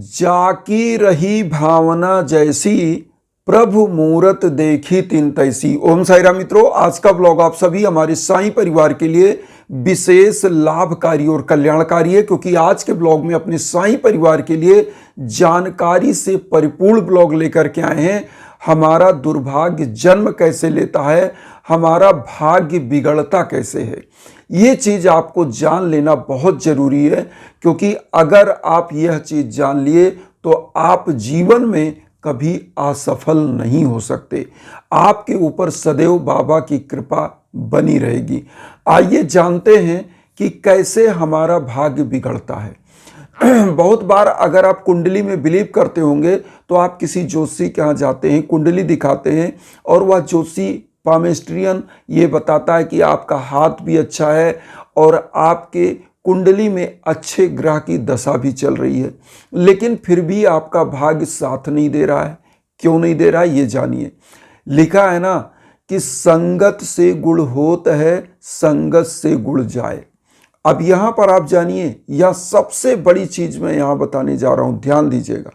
जाकी रही भावना जैसी, प्रभु मूरत देखी तिन तैसी। ओम साई राम मित्रों, आज का ब्लॉग आप सभी हमारे साईं परिवार के लिए विशेष लाभकारी और कल्याणकारी है, क्योंकि आज के ब्लॉग में अपने साईं परिवार के लिए जानकारी से परिपूर्ण ब्लॉग लेकर के आए हैं। हमारा दुर्भाग्य जन्म कैसे लेता है, हमारा भाग्य बिगड़ता कैसे है, ये चीज़ आपको जान लेना बहुत जरूरी है। क्योंकि अगर आप यह चीज़ जान लिए तो आप जीवन में कभी असफल नहीं हो सकते। आपके ऊपर सदैव बाबा की कृपा बनी रहेगी। आइए जानते हैं कि कैसे हमारा भाग्य बिगड़ता है। बहुत बार अगर आप कुंडली में बिलीव करते होंगे तो आप किसी ज्योतिषी के यहाँ जाते हैं, कुंडली दिखाते हैं और वह ज्योतिषी पामेस्ट्रियन ये बताता है कि आपका हाथ भी अच्छा है और आपके कुंडली में अच्छे ग्रह की दशा भी चल रही है, लेकिन फिर भी आपका भाग्य साथ नहीं दे रहा है। क्यों नहीं दे रहा है ये जानिए। लिखा है ना कि संगत से गुण होत है, संगत से गुण जाए। अब यहां पर आप जानिए, यह सबसे बड़ी चीज मैं यहां बताने जा रहा हूं, ध्यान दीजिएगा।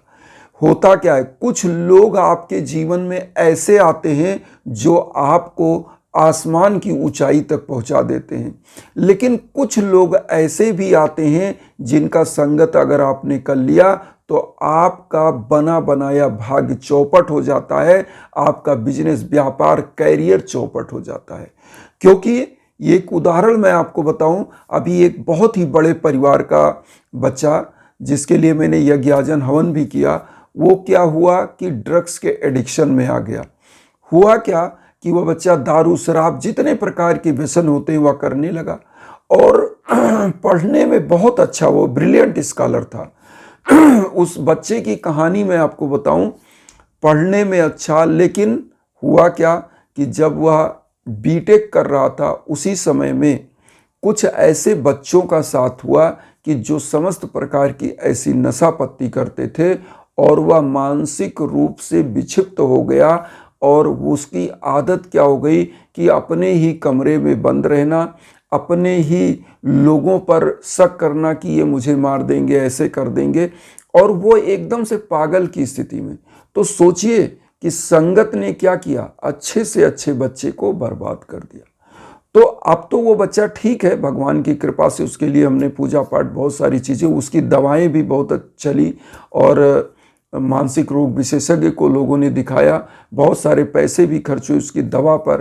होता क्या है, कुछ लोग आपके जीवन में ऐसे आते हैं जो आपको आसमान की ऊंचाई तक पहुंचा देते हैं, लेकिन कुछ लोग ऐसे भी आते हैं जिनका संगत अगर आपने कर लिया तो आपका बना बनाया भाग्य चौपट हो जाता है, आपका बिजनेस, व्यापार, कैरियर चौपट हो जाता है। क्योंकि एक उदाहरण मैं आपको बताऊं, अभी एक बहुत ही बड़े परिवार का बच्चा जिसके लिए मैंने यज्ञाजन हवन भी किया, वो क्या हुआ कि ड्रग्स के एडिक्शन में आ गया। हुआ क्या कि वह बच्चा दारू, शराब, जितने प्रकार के व्यसन होते हैं वह करने लगा और पढ़ने में बहुत अच्छा, वो ब्रिलियंट स्कॉलर था। उस बच्चे की कहानी मैं आपको बताऊं, पढ़ने में अच्छा, लेकिन हुआ क्या कि जब वह बीटेक कर रहा था उसी समय में कुछ ऐसे बच्चों का साथ हुआ कि जो समस्त प्रकार की ऐसी नशा पत्ती करते थे और वह मानसिक रूप से विक्षिप्त हो गया और उसकी आदत क्या हो गई कि अपने ही कमरे में बंद रहना, अपने ही लोगों पर शक करना कि ये मुझे मार देंगे, ऐसे कर देंगे, और वो एकदम से पागल की स्थिति में। तो सोचिए कि संगत ने क्या किया, अच्छे से अच्छे बच्चे को बर्बाद कर दिया। तो अब तो वो बच्चा ठीक है, भगवान की कृपा से उसके लिए हमने पूजा पाठ, बहुत सारी चीज़ें, उसकी दवाएं भी बहुत चली और मानसिक रोग विशेषज्ञ को लोगों ने दिखाया, बहुत सारे पैसे भी खर्च हुए उसकी दवा पर।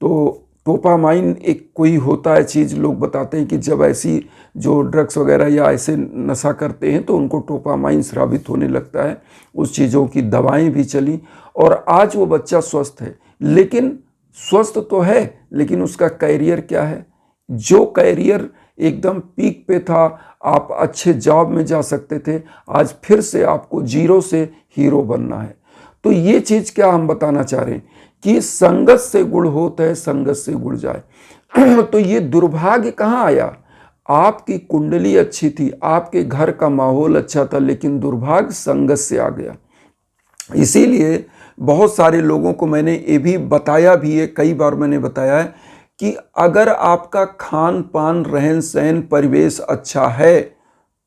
तो डोपामाइन एक कोई होता है चीज़, लोग बताते हैं कि जब ऐसी जो ड्रग्स वगैरह या ऐसे नशा करते हैं तो उनको डोपामाइन स्रावित होने लगता है। उस चीज़ों की दवाएं भी चली और आज वो बच्चा स्वस्थ है। लेकिन स्वस्थ तो है, लेकिन उसका कैरियर क्या है? जो कैरियर एकदम पीक पे था, आप अच्छे जॉब में जा सकते थे, आज फिर से आपको जीरो से हीरो बनना है। तो ये चीज़ क्या हम बताना चाह रहे हैं कि संगत से गुण होता है, संगत से गुण जाए। तो ये दुर्भाग्य कहाँ आया? आपकी कुंडली अच्छी थी, आपके घर का माहौल अच्छा था, लेकिन दुर्भाग्य संगत से आ गया। इसीलिए बहुत सारे लोगों को मैंने ये भी बताया भी है, कई बार मैंने बताया है कि अगर आपका खान पान, रहन सहन, परिवेश अच्छा है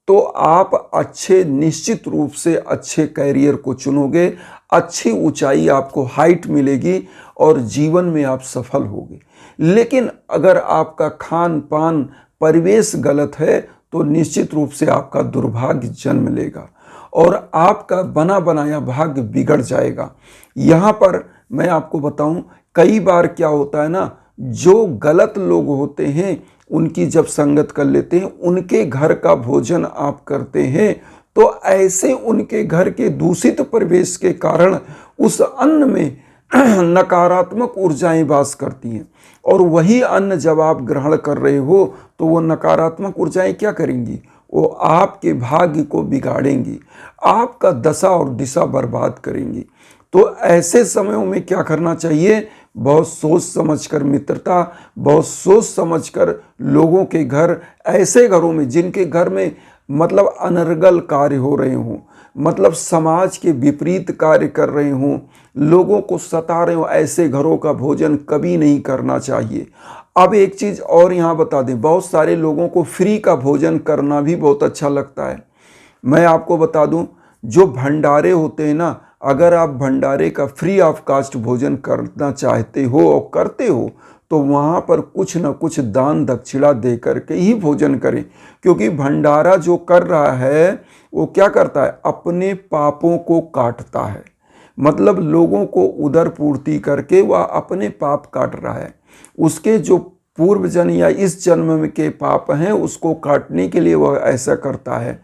तो आप अच्छे, निश्चित रूप से अच्छे कैरियर को चुनोगे, अच्छी ऊंचाई आपको, हाइट मिलेगी और जीवन में आप सफल होगे। लेकिन अगर आपका खान पान, परिवेश गलत है तो निश्चित रूप से आपका दुर्भाग्य जन्म लेगा और आपका बना बनाया भाग्य बिगड़ जाएगा। यहाँ पर मैं आपको बताऊं, कई बार क्या होता है ना, जो गलत लोग होते हैं उनकी जब संगत कर लेते हैं, उनके घर का भोजन आप करते हैं तो ऐसे उनके घर के दूषित परिवेश के कारण उस अन्न में नकारात्मक ऊर्जाएं वास करती हैं और वही अन्न जब आप ग्रहण कर रहे हो तो वो नकारात्मक ऊर्जाएं क्या करेंगी? वो आपके भाग्य को बिगाड़ेंगी, आपका दशा और दिशा बर्बाद करेंगी। तो ऐसे समयों में क्या करना चाहिए? बहुत सोच समझकर मित्रता, बहुत सोच समझकर लोगों के घर, ऐसे घरों में जिनके घर में मतलब अनर्गल कार्य हो रहे हों, मतलब समाज के विपरीत कार्य कर रहे हों, लोगों को सता रहे हों, ऐसे घरों का भोजन कभी नहीं करना चाहिए। अब एक चीज़ और यहाँ बता दें, बहुत सारे लोगों को फ्री का भोजन करना भी बहुत अच्छा लगता है। मैं आपको बता दूं, जो भंडारे होते हैं ना, अगर आप भंडारे का फ्री ऑफ कास्ट भोजन करना चाहते हो और करते हो तो वहाँ पर कुछ न कुछ दान दक्षिणा दे करके ही भोजन करें। क्योंकि भंडारा जो कर रहा है वो क्या करता है, अपने पापों को काटता है। मतलब लोगों को उदर पूर्ति करके वह अपने पाप काट रहा है। उसके जो पूर्व जन्म या इस जन्म में के पाप हैं उसको काटने के लिए वह ऐसा करता है।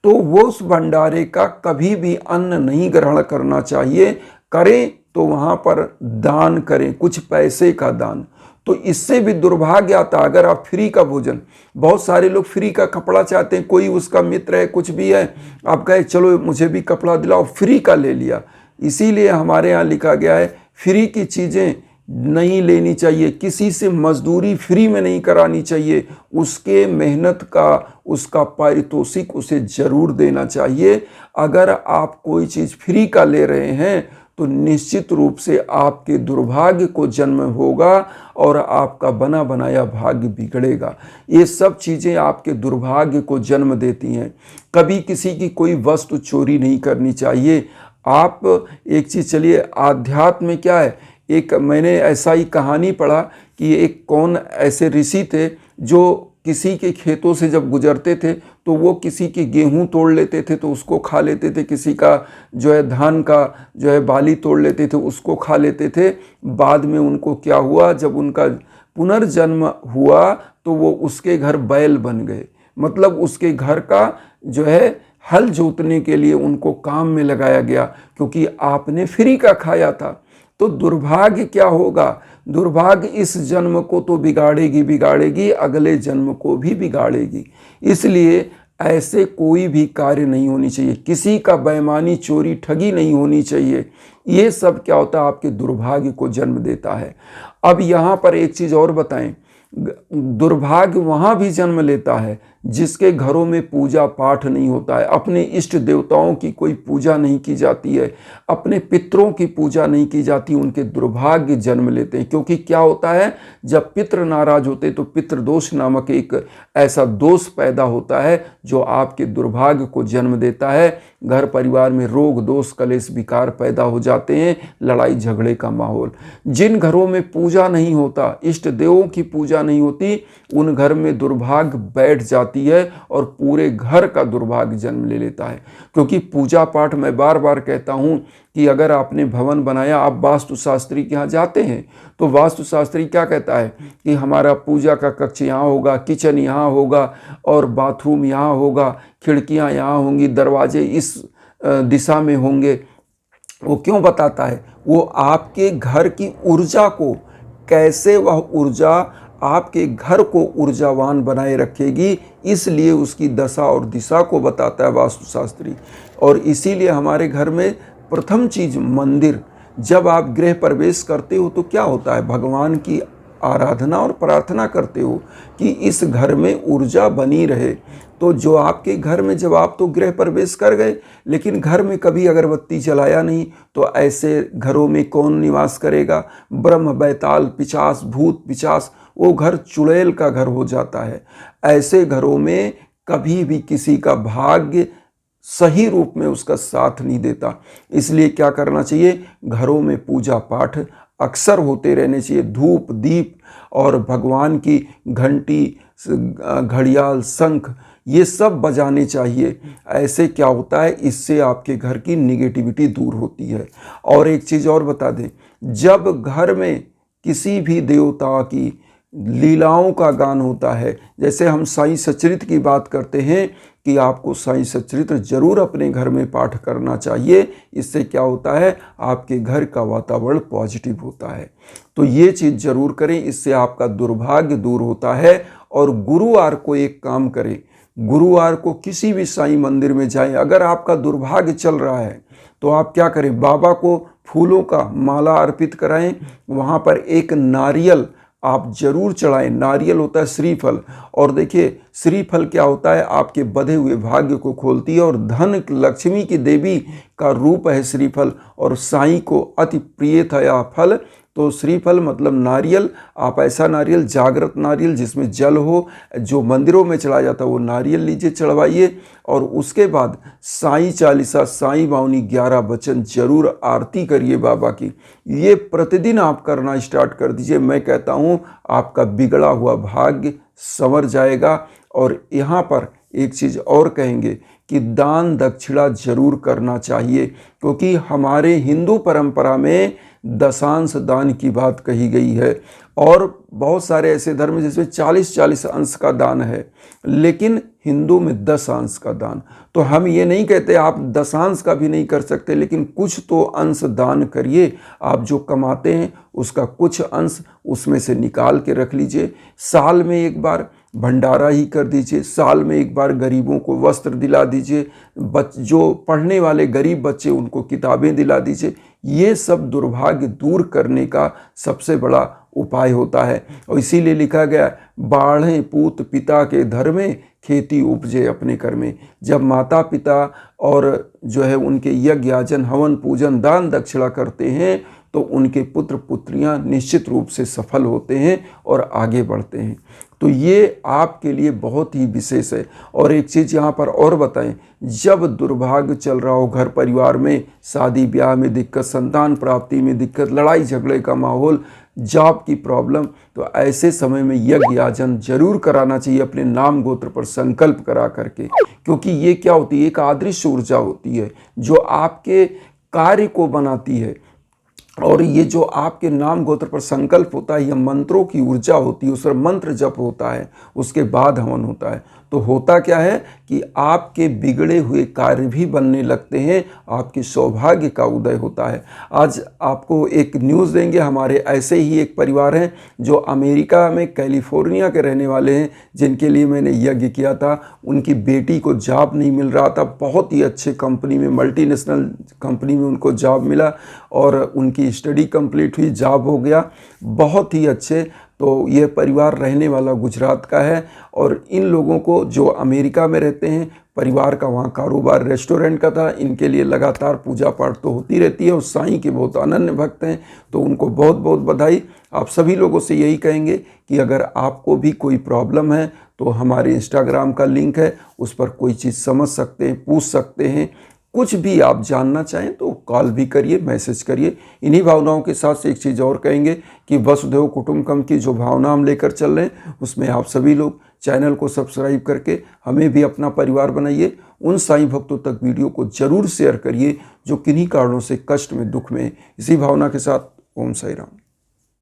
तो वो उस भंडारे का कभी भी अन्न नहीं ग्रहण करना चाहिए। करें तो वहाँ पर दान करें, कुछ पैसे का दान। तो इससे भी दुर्भाग्य आता। अगर आप फ्री का भोजन, बहुत सारे लोग फ्री का कपड़ा चाहते हैं, कोई उसका मित्र है कुछ भी है, आप कहे चलो मुझे भी कपड़ा दिलाओ, फ्री का ले लिया। इसीलिए हमारे यहाँ लिखा गया है फ्री की चीज़ें नहीं लेनी चाहिए, किसी से मजदूरी फ्री में नहीं करानी चाहिए, उसके मेहनत का उसका पारितोषिक उसे ज़रूर देना चाहिए। अगर आप कोई चीज़ फ्री का ले रहे हैं तो निश्चित रूप से आपके दुर्भाग्य को जन्म होगा और आपका बना बनाया भाग्य बिगड़ेगा। ये सब चीज़ें आपके दुर्भाग्य को जन्म देती हैं। कभी किसी की कोई वस्तु चोरी नहीं करनी चाहिए। आप एक चीज़, चलिए आध्यात्म में क्या है, एक मैंने ऐसा ही कहानी पढ़ा कि एक कौन ऐसे ऋषि थे जो किसी के खेतों से जब गुजरते थे तो वो किसी के गेहूं तोड़ लेते थे तो उसको खा लेते थे, किसी का जो है धान का जो है बाली तोड़ लेते थे उसको खा लेते थे। बाद में उनको क्या हुआ, जब उनका पुनर्जन्म हुआ तो वो उसके घर बैल बन गए। मतलब उसके घर का जो है हल जोतने के लिए उनको काम में लगाया गया, क्योंकि आपने फ्री का खाया था। तो दुर्भाग्य क्या होगा, दुर्भाग्य इस जन्म को तो बिगाड़ेगी, अगले जन्म को भी बिगाड़ेगी। इसलिए ऐसे कोई भी कार्य नहीं होनी चाहिए, किसी का बेईमानी चोरी ठगी नहीं होनी चाहिए। ये सब क्या होता है, आपके दुर्भाग्य को जन्म देता है। अब यहाँ पर एक चीज़ और बताएं, दुर्भाग्य वहाँ भी जन्म लेता है जिसके घरों में पूजा पाठ नहीं होता है, अपने इष्ट देवताओं की कोई पूजा नहीं की जाती है, अपने पितरों की पूजा नहीं की जाती, उनके दुर्भाग्य जन्म लेते हैं। क्योंकि क्या होता है, जब पितृ नाराज होते तो पितृदोष नामक एक ऐसा दोष पैदा होता है जो आपके दुर्भाग्य को जन्म देता है। घर परिवार में रोग दोष कलेश विकार पैदा हो जाते हैं, लड़ाई झगड़े का माहौल। जिन घरों में पूजा नहीं होता, इष्ट देवों की पूजा नहीं होती, उन घर में दुर्भाग्य बैठ जाती है और पूरे घर का दुर्भाग्य जन्म ले लेता है। क्योंकि पूजा पाठ, मैं बार बार कहता हूँ कि अगर आपने भवन बनाया, आप वास्तुशास्त्री के यहाँ जाते हैं तो वास्तुशास्त्री क्या कहता है कि हमारा पूजा का कक्ष यहाँ होगा, किचन यहाँ होगा और बाथरूम यहाँ होगा, खिड़कियाँ यहाँ होंगी, दरवाजे इस दिशा में होंगे। वो क्यों बताता है, वो आपके घर की ऊर्जा को, कैसे वह ऊर्जा आपके घर को ऊर्जावान बनाए रखेगी, इसलिए उसकी दशा और दिशा को बताता है वास्तुशास्त्री। और इसीलिए हमारे घर में प्रथम चीज मंदिर, जब आप गृह प्रवेश करते हो तो क्या होता है, भगवान की आराधना और प्रार्थना करते हो कि इस घर में ऊर्जा बनी रहे। तो जो आपके घर में, जब आप तो गृह प्रवेश कर गए लेकिन घर में कभी अगरबत्ती जलाया नहीं, तो ऐसे घरों में कौन निवास करेगा, ब्रह्म बैताल पिशाच भूत पिशाच, वो घर चुड़ैल का घर हो जाता है। ऐसे घरों में कभी भी किसी का भाग्य सही रूप में उसका साथ नहीं देता। इसलिए क्या करना चाहिए, घरों में पूजा पाठ अक्सर होते रहने चाहिए, धूप दीप और भगवान की घंटी घड़ियाल शंख ये सब बजाने चाहिए। ऐसे क्या होता है, इससे आपके घर की निगेटिविटी दूर होती है। और एक चीज़ और बता दें, जब घर में किसी भी देवता की लीलाओं का गान होता है, जैसे हम साईं सचरित्र की बात करते हैं कि आपको साईं सचरित्र जरूर अपने घर में पाठ करना चाहिए। इससे क्या होता है, आपके घर का वातावरण पॉजिटिव होता है। तो ये चीज़ जरूर करें, इससे आपका दुर्भाग्य दूर होता है। और गुरुवार को एक काम करें, गुरुवार को किसी भी साईं मंदिर में जाएं। अगर आपका दुर्भाग्य चल रहा है तो आप क्या करें, बाबा को फूलों का माला अर्पित कराएं, वहाँ पर एक नारियल आप जरूर चढ़ाएं। नारियल होता है श्रीफल, और देखिए श्रीफल क्या होता है, आपके बधे हुए भाग्य को खोलती है और धन लक्ष्मी की देवी का रूप है श्रीफल। और साईं को अति प्रिय था यह फल, तो श्रीफल मतलब नारियल, आप ऐसा नारियल, जागृत नारियल जिसमें जल हो, जो मंदिरों में चढ़ाया जाता है वो नारियल लीजिए, चढ़वाइए। और उसके बाद साईं चालीसा, साईं बावनी 11 वचन जरूर आरती करिए बाबा की। ये प्रतिदिन आप करना स्टार्ट कर दीजिए। मैं कहता हूँ आपका बिगड़ा हुआ भाग्य संवर जाएगा। और यहाँ पर एक चीज़ और कहेंगे कि दान दक्षिणा जरूर करना चाहिए, क्योंकि हमारे हिंदू परंपरा में दशांश दान की बात कही गई है। और बहुत सारे ऐसे धर्म जिसमें 40-40 अंश का दान है, लेकिन हिंदू में 10 अंश का दान। तो हम ये नहीं कहते आप दशांश का भी नहीं कर सकते, लेकिन कुछ तो अंश दान करिए। आप जो कमाते हैं उसका कुछ अंश उसमें से निकाल के रख लीजिए। साल में एक बार भंडारा ही कर दीजिए, साल में एक बार गरीबों को वस्त्र दिला दीजिए, जो पढ़ने वाले गरीब बच्चे उनको किताबें दिला दीजिए। ये सब दुर्भाग्य दूर करने का सबसे बड़ा उपाय होता है। और इसीलिए लिखा गया, बाढ़ें पूत पिता के धर्मे, खेती उपजे अपने कर में। जब माता पिता और जो है उनके यज्ञ याजन हवन पूजन दान दक्षिणा करते हैं तो उनके पुत्र पुत्रियां निश्चित रूप से सफल होते हैं और आगे बढ़ते हैं। तो ये आपके लिए बहुत ही विशेष है। और एक चीज़ यहाँ पर और बताएं, जब दुर्भाग्य चल रहा हो घर परिवार में, शादी ब्याह में दिक्कत, संतान प्राप्ति में दिक्कत, लड़ाई झगड़े का माहौल, जॉब की प्रॉब्लम, तो ऐसे समय में यज्ञ याजन जरूर कराना चाहिए अपने नाम गोत्र पर संकल्प करा करके। क्योंकि ये क्या होती है, एक आदृश्य ऊर्जा होती है जो आपके कार्य को बनाती है। और ये जो आपके नाम गोत्र पर संकल्प होता है, यह मंत्रों की ऊर्जा होती है। उस पर मंत्र जप होता है, उसके बाद हवन होता है। तो होता क्या है कि आपके बिगड़े हुए कार्य भी बनने लगते हैं, आपके सौभाग्य का उदय होता है। आज आपको एक न्यूज़ देंगे, हमारे ऐसे ही एक परिवार हैं जो अमेरिका में कैलिफोर्निया के रहने वाले हैं, जिनके लिए मैंने यज्ञ किया था। उनकी बेटी को जॉब नहीं मिल रहा था, बहुत ही अच्छे कंपनी में, मल्टीनेशनल कंपनी में उनको जॉब मिला और उनकी स्टडी कंप्लीट हुई, जॉब हो गया, बहुत ही अच्छे। तो ये परिवार रहने वाला गुजरात का है और इन लोगों को जो अमेरिका में रहते हैं, परिवार का वहाँ कारोबार रेस्टोरेंट का था। इनके लिए लगातार पूजा पाठ तो होती रहती है और साईं के बहुत अनन्य भक्त हैं, तो उनको बहुत बहुत बधाई। आप सभी लोगों से यही कहेंगे कि अगर आपको भी कोई प्रॉब्लम है तो हमारे इंस्टाग्राम का लिंक है, उस पर कोई चीज़ समझ सकते हैं, पूछ सकते हैं। कुछ भी आप जानना चाहें तो कॉल भी करिए, मैसेज करिए। इन्हीं भावनाओं के साथ एक चीज़ और कहेंगे कि वसुधैव कुटुंबकम की जो भावना हम लेकर चल रहे हैं, उसमें आप सभी लोग चैनल को सब्सक्राइब करके हमें भी अपना परिवार बनाइए। उन साईं भक्तों तक वीडियो को जरूर शेयर करिए जो किन्हीं कारणों से कष्ट में, दुख में। इसी भावना के साथ ओम साई राम।